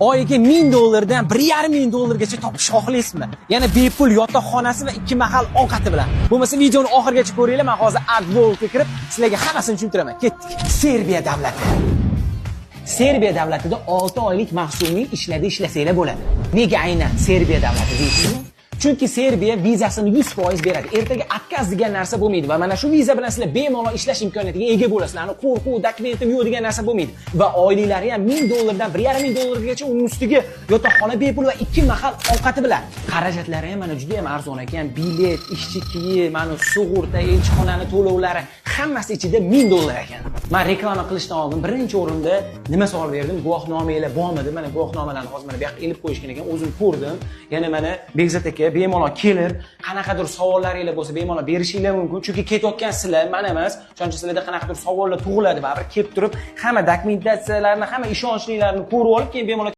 oyiga $1000 dan $1,500 topish xohlaysizmi? Yana bepul yotoqxonasi va 2 mahal ovqati bilan. Bo'lmasa videoni oxirigacha ko'ringlar. Men hozir AdWorldga kirib sizlarga hammasini tushuntiraman. Ketdik. Serbiya davlati. Serbiya davlatida 6 oylik mavsumiy ishlarda ishlasanglar bo'ladi. Nega aynan Serbiya davlati deysizmi? Chunki Serbiya vizasini 100% beradi. Ertaga отказ degan narsa bo'lmaydi va mana shu viza bilan sizlar bemalol ishlash imkoniyatiga ega bo'lasizlar. Ani qo'rquv, dokumentim yo'q degan narsa bo'lmaydi. Va oyliklari ham $1000 dan $1,500 uning ustiga yotoqxona bepul va 2 mahal ovqati bilan. Xarajatlari ham mana juda ham arzon ekan. Bilet, ishchi kiyim, mana sug'urta, elchixonani to'lovlari hammasi ichida $1000 ekan. Men reklama qilishdan oldin birinchi o'rinda nima savol berdim? Guvohnomalar bormidi? Mana guvohnomalarni hozir mana bu yoqqa ilib qo'yishgan ekan. O'zim ko'rdim. Yana mana Begzat aka bemalol kelib, qanaqadir savollaringiz bo'lsa bemalol berishinglar mumkin. Chunki ketayotgan sizlar, men emas. Chunki sizlarda qanaqadir savollar tug'iladi, baribir kelib turib, hamma dokumentatsiyalarni, hamma ishonchlilarni ko'rib olib, keyin bemalol